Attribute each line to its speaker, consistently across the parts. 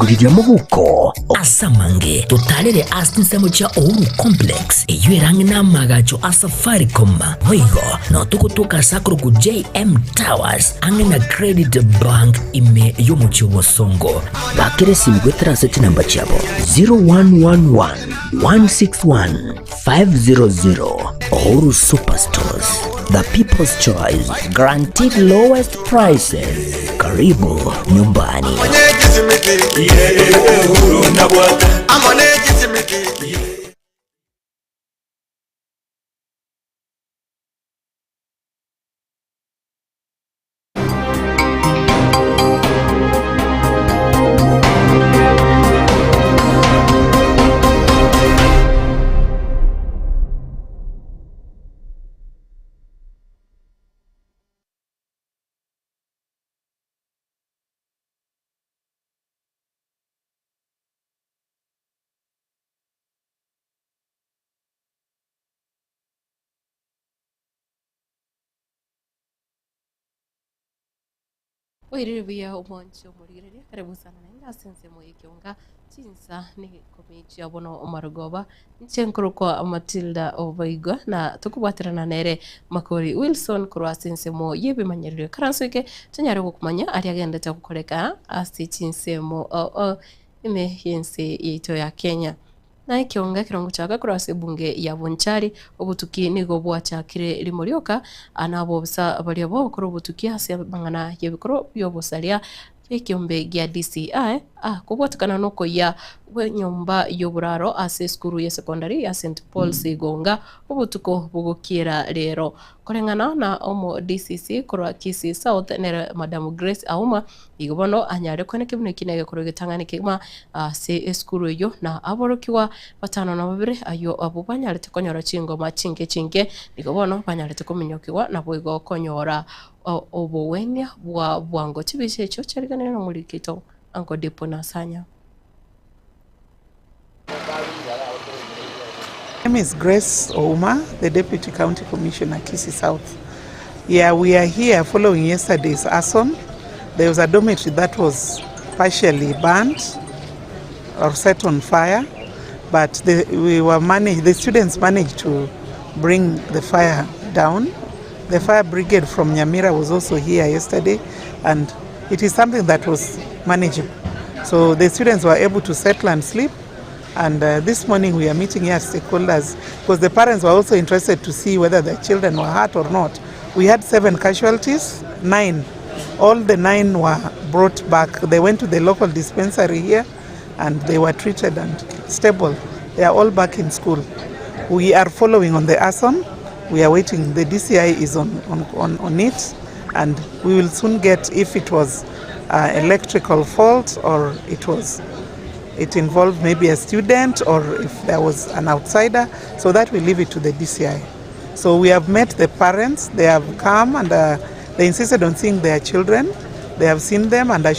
Speaker 1: kwigurira muhuko asamange tutalire asinsemo cha Ouru Complex eyirangi namagacho Safaricom hoigo no tukutuka sakuru ku JM Towers angina Credit Bank ime yomuchi wasongo bakire simgwetra seti namba chabo 0111 161 500. Ouru Superstores, the people's choice, guaranteed lowest prices. Karibu nyumbani.
Speaker 2: Oiriria umoncho murigirire karibu sana na sense mo Ekeonga Chinsa ni Ikomi abono omarugoba nchenkuru kwa Matildah obaigwa na tukubwatirana nere makori Wilson kurwa sense mo yebe manyerire karansoke tunyare gukumanya ari agenda ta gukoreka asti Chinsa mo ime yense yito ya Kenya na Ekeonga kirongo chaka kurase bunge ya Bonchari obutuki nigo bwachakire rimorioka anabo bisa bali abo koro obutuki hase bangana yebikoro yobosalia ekiombe gya DCI kubwatukana noko ya we nyumba yoburaro ase skuru ya secondary ya St Paul Sigonga obutuko bugukira rero korengana na omo DCC korwa Kisii South nere Madam Grace Auma igobono anyare kwene kibune kinege koro gitangane kima se skuru yo na aborokiwa batano na babire ayo abo banyarete konyora chingo machinge igobono banyarete kuminyokiwa na bwigo konyora obowenya bwa bwango tibishe cyo cyariganira no muri kito anko depo nasanya.
Speaker 3: My name is Grace Ouma, the Deputy County Commissioner, Kisii South. Yeah, we are here following yesterday's arson. There was a dormitory that was partially burned or set on fire, but the students managed to bring the fire down. The fire brigade from Nyamira was also here yesterday, and it is something that was manageable. So the students were able to settle and sleep. And this morning we are meeting here stakeholders because the parents were also interested to see whether their children were hurt or not. We had 7 casualties, 9. All the 9 were brought back. They went to the local dispensary here and they were treated and stable. They are all back in school. We are following on the arson. We are waiting. The DCI is on it, and we will soon get if it was electrical fault or it involved maybe a student or if there was an outsider. So that we leave it to the DCI. So we have met the parents. They have come and they insisted on seeing their children. They have seen them and they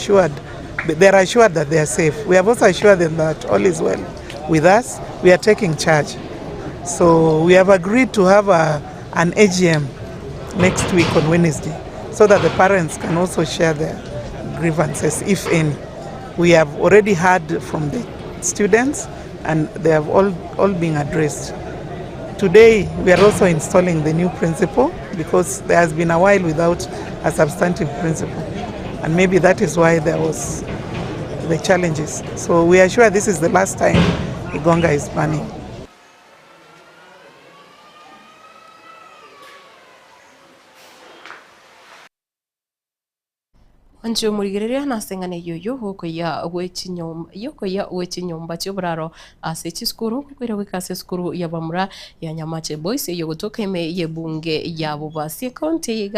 Speaker 3: are assured that they are safe. We have also assured them that all is well with us. We are taking charge. So we have agreed to have an AGM next week on Wednesday so that the parents can also share their grievances, if any. We have already heard from the students and they have all been addressed. Today we are also installing the new principal because there has been a while without a substantive principal, and maybe that is why there was the challenges. So we are sure this is the last time Ekeonga is burning.
Speaker 2: Anjo murigirire nasengane yoyo hoko ya wechinyomba chobraro ase chiskuru kwira wikase skuru ya bamura ya Nyamache Boys yo gutoka ime ye bunge ya bubasi county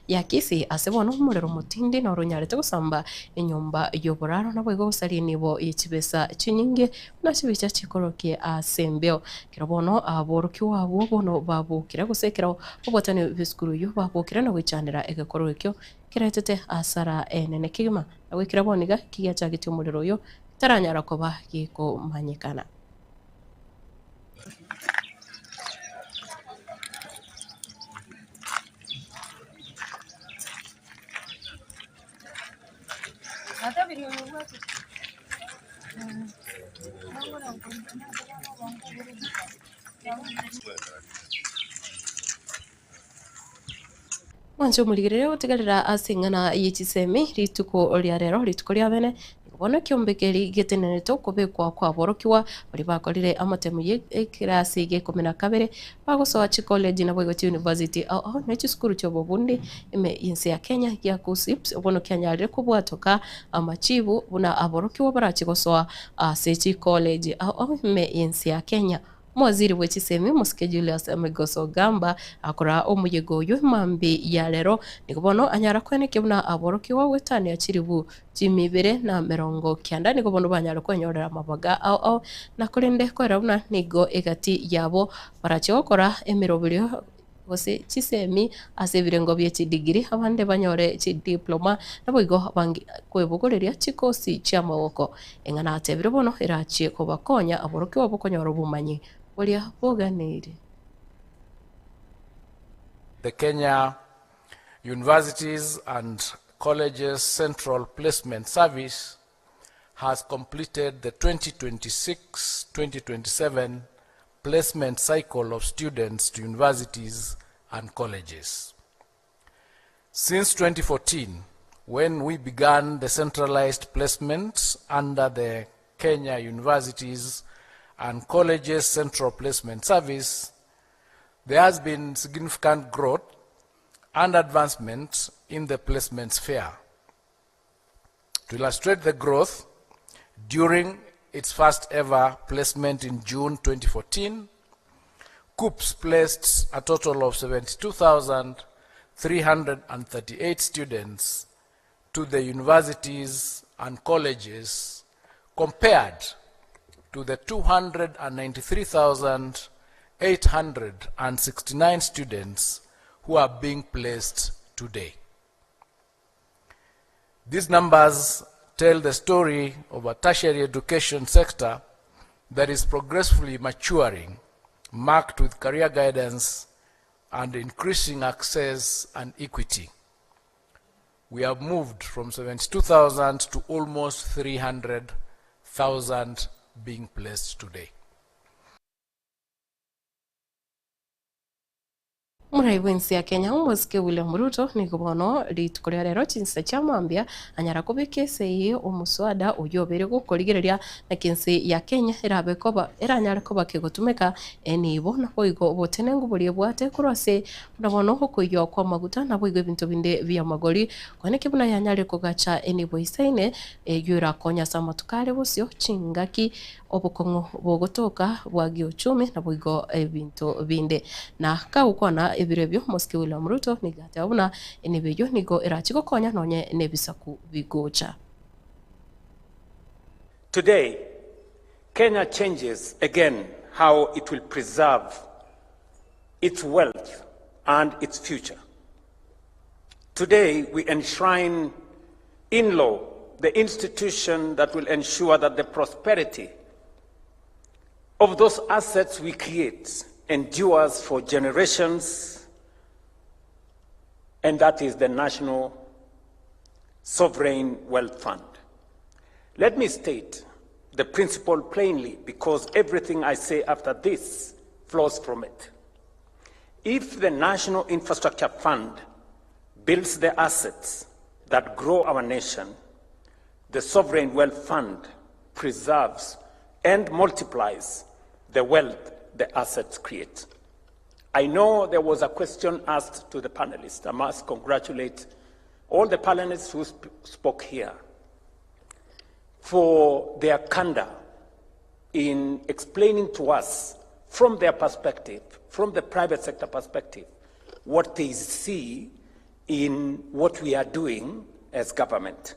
Speaker 2: ya Kisii ase bono murero mutindi na ronyarete gusamba enyomba yobraro nabo gosari nibo ichibesa chinyinge na chibicha chikorokie asembeo kirabono aboroki wabo bono babukira gusekera obotane biskuru yo babukira na wichanira egekorokyo kiretete asara enene kigima awikira boniga kigia chagiti umuriro yo taranyara koba giko manyikana mwanzo muligirire gutigarira asing'ana y'ekisemi rituko ria rero rituko ria bene bono kiombekeri giteneneto kubikwa kwa borokiwa bari bakorire amatemu y'ekirasi g'ikumi na kabere bagosoa college na Boyoti University aho n'eki skuru kyobo bundi ime insi ya Kenya ya kusips bono kyanyarire kubwatoka amachibu buna aborokiwa barachigosoa sechi college aho ime insi ya Kenya mwaziri w'ekisemi musike Julius Amigoso Gamba akora omuyego y'mambi ya rero nikobono anyara kweneke buna aborokiwa wetani ya chiribu jimibere na merongo kyanda nikobono banyara kwenyorera amabaga ao na kurinde kwera buna nigo egati yabo barachi gukora emirobiryo gose chisemi ase birengo bye degree abande banyore diploma nabo igo bangi kwebugoreria chikosi cy'amaboko engana atebire bono irachi kubakonya aborokiwa bokonyora obumanyi buria buganire.
Speaker 4: The Kenya Universities and Colleges Central Placement Service has completed the 2026-2027 placement cycle of students to universities and colleges. Since 2014, when we began the centralized placements under the Kenya Universities and Colleges Central Placement Service, there has been significant growth and advancement in the placement sphere. To illustrate the growth, during its first ever placement in June 2014, KUPS placed a total of 72,338 students to the universities and colleges compared to the 293,869 students who are being placed today. These numbers tell the story of a tertiary education sector that is progressively maturing, marked with career guidance and increasing access and equity. We have moved from 72,000 to almost 300,000 being placed today.
Speaker 2: Murai wensi ya Kenya umwesike William Ruto nikubono ritukoria rero Chinsa chamambia anyara kubike sei omuswada uyobere gukorigereria na kinsi ya Kenya irabe koba iranyara koba kegotumeka enibo na boigo botenengu burie bwate kurose nabono hukuyo kwa maguta na boigo bintu binde vya magori kwaneke buna yanyare kugacha enibo isaine yura konya samatukare bosyo chingaki obukongo bogotoka bwagi uchumi na boigo bintu binde na kaukwana ebirebyo Musike William Ruto nigatabuna enebyo nigo irachiko konya nonye nebisaku bigocha.
Speaker 5: Today, Kenya changes again how it will preserve its wealth and its future. Today, we enshrine in law the institution that will ensure that the prosperity of those assets we create endures for generations, and that is the National Sovereign Wealth Fund. Let me state the principle plainly, because everything I say after this flows from it. If the National Infrastructure Fund builds the assets that grow our nation, the Sovereign Wealth Fund preserves and multiplies the wealth the assets create. I know there was a question asked to the panelists. I must congratulate all the panelists who spoke here for their candor in explaining to us from their perspective, from the private sector perspective, what they see in what we are doing as government.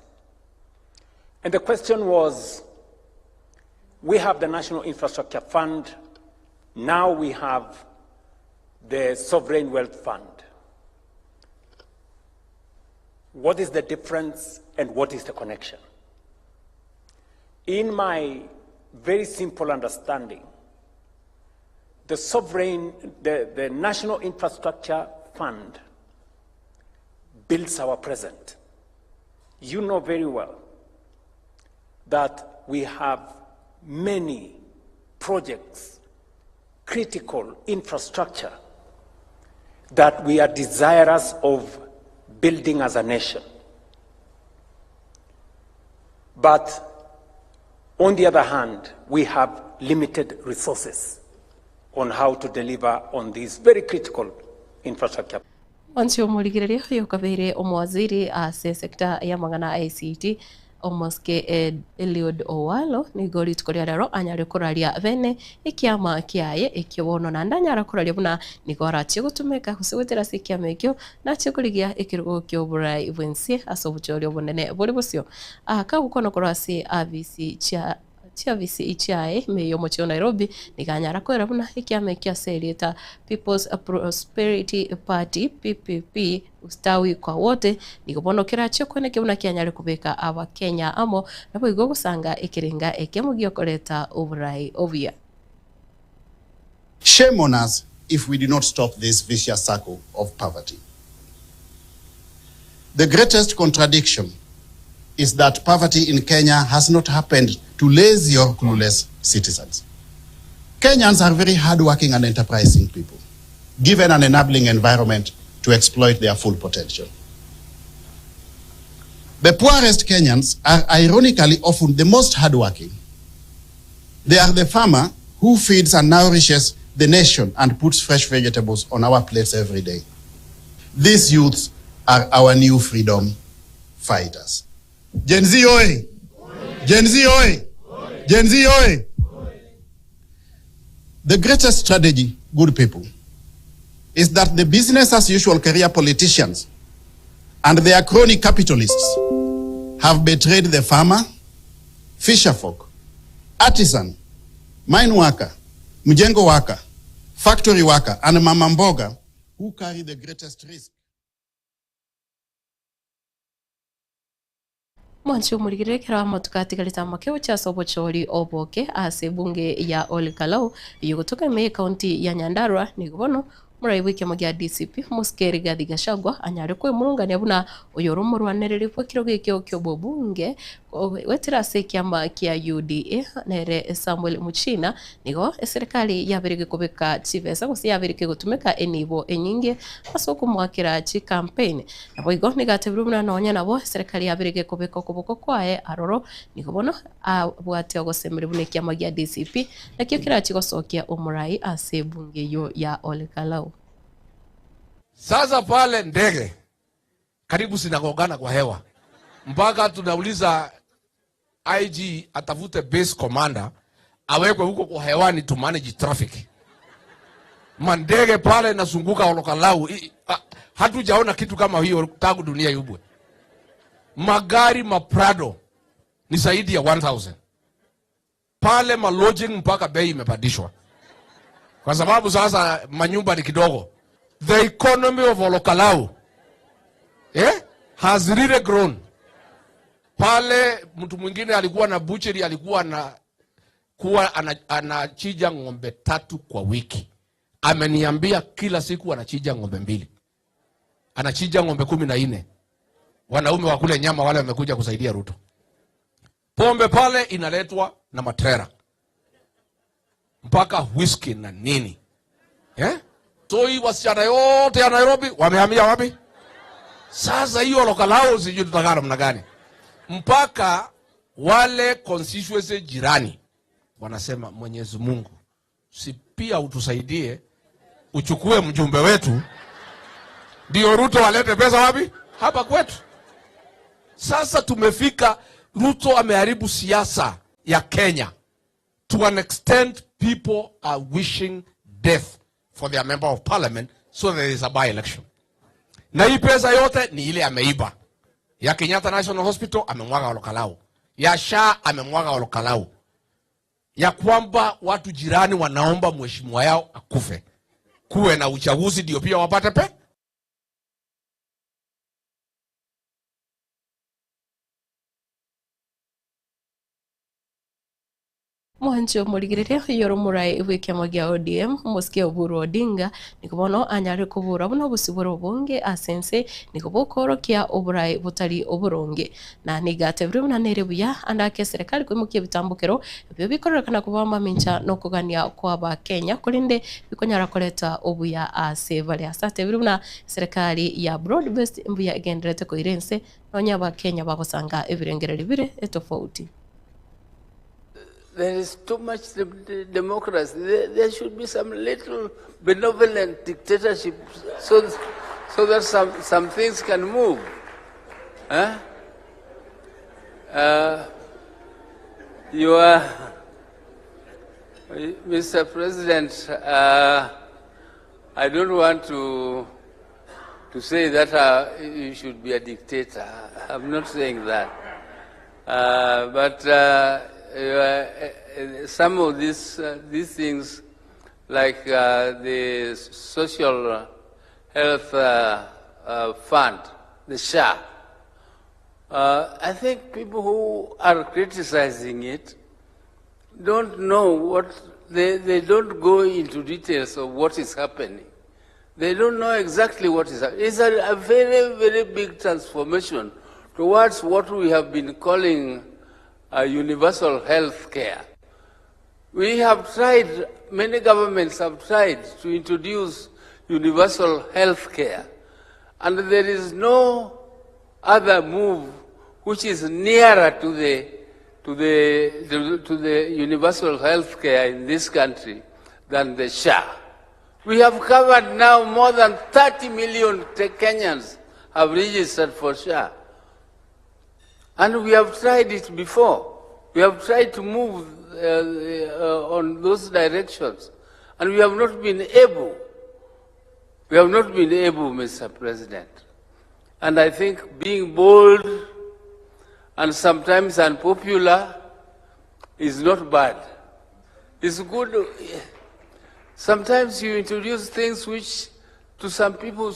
Speaker 5: And the question was, we have the National Infrastructure Fund. Now we have the Sovereign Wealth Fund. What is the difference and what is the connection? In my very simple understanding, the National Infrastructure Fund builds our present. You know very well that we have many projects, critical infrastructure that we are desirous of building as a nation. But on the other hand, we have limited resources on how to deliver on these very critical infrastructure.
Speaker 2: Once omurigirire yo kabere omwaziri ase sekta ya magana ICT omoske Eliud Owalo ni gori tukoria rero anyare kuraria bene ikiama kiaye ikibono na ndanyara kuraria buna ni gora cie gutumeka kusigutira sikiama ikyo na cie kurigia ikirugo kyo burai bwensi asobuchorio bunene buri busio ka gukono kurasi AVC chia visi ichiae meyo mochio Nairobi niganyara kwera buna ikiame kia serieta People's Prosperity Party PPP ustawi kwa wote nigobono kiracho kwene kibuna kianyare kubeka aba Kenya amo nabo igo gusanga ikiringa ekemugio koleta oburai ovia.
Speaker 6: Shame on us if we do not stop this vicious circle of poverty. The greatest contradiction is that poverty in Kenya has not happened to lazy or clueless citizens. Kenyans are very hardworking and enterprising people, given an enabling environment to exploit their full potential. The poorest Kenyans are ironically often the most hardworking. They are the farmer who feeds and nourishes the nation and puts fresh vegetables on our plates every day. These youths are our new freedom fighters. Gen Z oi! Gen Z oi! Gen Z oi! The greatest strategy, good people, is that the business as usual career politicians and their crony capitalists have betrayed the farmer, fisher folk, artisan, mine worker, mjengo worker, factory worker, and mama mboga who carry the greatest risk.
Speaker 2: Mwanchi umurigire kira matukatika makeo cha sobochori oboke ase bunge ya Olikalau yugutuka me county ya Nyandarua nigobono muraibuke mu DCP muskeri Gathi Gachagua anyare kwe murungania buna uyoro murwanereri fo kiroge kyo bobunge wetira se kiama kia UDA nere Samuel Muchina nigo serikali yabirige kubeka chivesa gusi yabirige gutumeka enibo enyinge asoko mwakira chi campaign nabo igo nigateburu buna nonya nabo serikali yabirige kubeka kuboko kwae aroro nigo bono abwate ogosemere bune kiama gia DCP nakyo kirachigosokia umurai ase bunge yo ya Olekalau.
Speaker 7: Sasa pale ndege karibu sinagongana kwa hewa mpaka tunauliza IG atafute base commander awekwe huko kwa hewani to manage traffic. Mandege pale nasunguka Olekalau hatujaona kitu kama hiyo tangu dunia yubwe. Magari maprado ni zaidi ya 1000. Pale lodging mpaka bei imepandishwa. Kwa sababu sasa manyumba ni kidogo. The economy of Olekalau has really grown. Pale mtu mwingine alikuwa na butchery, alikuwa anachija ng'ombe 3 kwa wiki. Ameniambia kila siku anachija ng'ombe 2. Anachija ng'ombe 14. Wanaume wa kule nyama wale wamekuja kusaidia Ruto. Pombe pale inaletwa na matrera. Mpaka whisky na nini. So hii wasichana yote ya Nairobi wamehamia wapi? Sasa hiyo Olekalau sijui tutakana mna gani. Mpaka wale constituency jirani wanasema Mwenyezi Mungu si pia utusaidie uchukue mjumbe wetu ndio Ruto alete pesa wapi? Hapa kwetu. Sasa tumefika, Ruto ameharibu siasa ya Kenya. To an extent, people are wishing death for their member of parliament so there is a by-election. Na hii pesa yote ni ile ameiba. Ya Kenyatta National Hospital amemwaga Olekalau. Ya SHA amemwaga Olekalau. Ya kwamba watu jirani wanaomba mheshimiwa yao akufe. Kuwe na uchaguzi ndio pia wapate pe.
Speaker 2: mwancho murigirire yoro murai wikemo gya ODM musike Oburu Odinga nikubono anyare kubura buno busiburo bunge asense nikubokoro kya oburai butari oburonge na nigatebire buna nerebuya andake serikali kwimukia bitambukero byo bikorerana kubamba mincha no kugania kwa ba Kenya kulinde bikonyara koleta obuya ase bali asate buna serikali ya broad based mbuya egenderete ko irense nonya ba Kenya babosanga ebirengerere bire etofauti.
Speaker 8: There is too much democracy. There should be some little benevolent dictatorship so that some things can move. Huh? Mr. President, I don't want to say that you should be a dictator. I'm not saying that. But some of these things, like the social health fund, the SHA, I think people who are criticizing it don't know what, they don't go into details of what is happening. They don't know exactly what is happening. It's a very, very big transformation towards what we have been calling universal health care. We have tried, many governments have tried to introduce universal health care, and there is no other move which is nearer to the universal health care in this country than the SHA. We have covered now more than 30 million Kenyans have registered for SHA. And we have tried it before. We have tried to move on those directions. And we have not been able. We have not been able, Mr. President. And I think being bold and sometimes unpopular is not bad. It's good. Sometimes you introduce things which to some people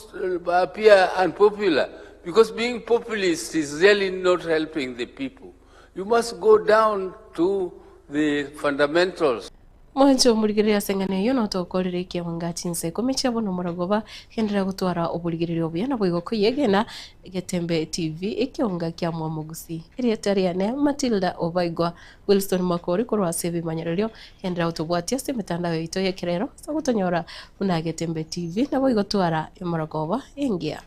Speaker 8: appear unpopular, because being populist is really not helping the people. You must go down to the fundamentals.
Speaker 2: Mwancho murigirira sengane yo no tokorere Ekeonga Chinsa Ikomi bono muragoba hendera gutwara oburigirire obuyana bwigo kuyegena Getembe TV Ekeonga kya mwamugusi irietariane Matildah Obaigwa Wilson Makori korwa sebi manyererio hendera utobwatia se mitandao yito yekerero sagutonyora una Getembe TV na bwigo twara imuragoba ingia.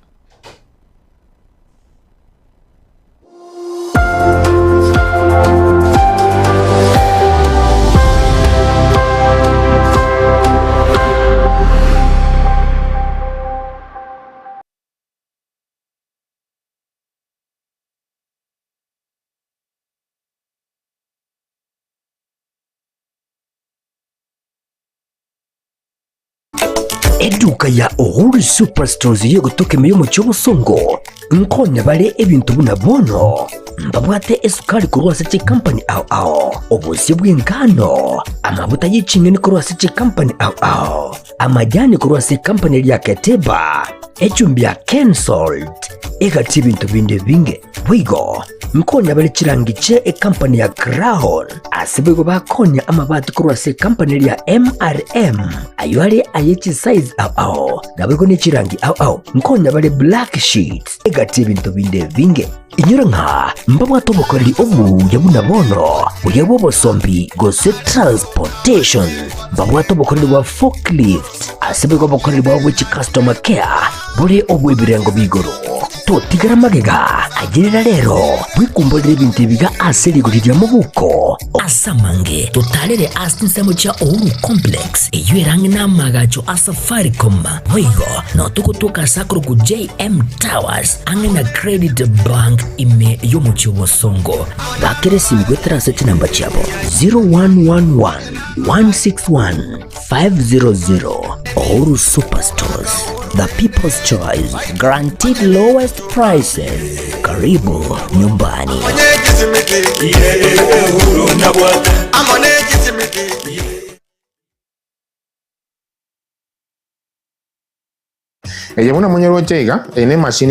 Speaker 1: Eduka ya Uhuru Superstores yo gutokemeyo mu cyobusongo nkonya bale ebintu buna bono mbabwate esukari kurwasa chi company ao obusi bw'ingano amabuta y'icingeni kurwasa chi company ao amajani kurwasa company ya Keteba echumbi ya Salt egati ibintu binde binge bwigo nkonya bale chirangiche e company ya Crown asibego bakonya amabati kurwasa company ya MRM aywale ayechi size ao nabego ne chirangi ao nkonya bale black sheets egati ibintu binde binge inyura nka mbabwa tobokoreri obu yabuna bono uyabo bosombi gose transportation mbabwa tobokoreri wa forklift asibego bokoreri wa which customer care buri obu ibirengo bigoro totigara magega agirira rero bwikumbolera ibintu biga aserigurira mu buko asamange totalere asinsemo cha Uhuru complex eyuerange na magacho Safaricom wigo no tukutuka sakuru ku JM Towers angena credit bank ime yomu chobosongo bakere simigwetera seti namba chabo 0111 161 500 Uhuru Superstores, the people's choice, guaranteed lowest prices. Karibu nyumbani.
Speaker 9: Ella una muñeca ene machine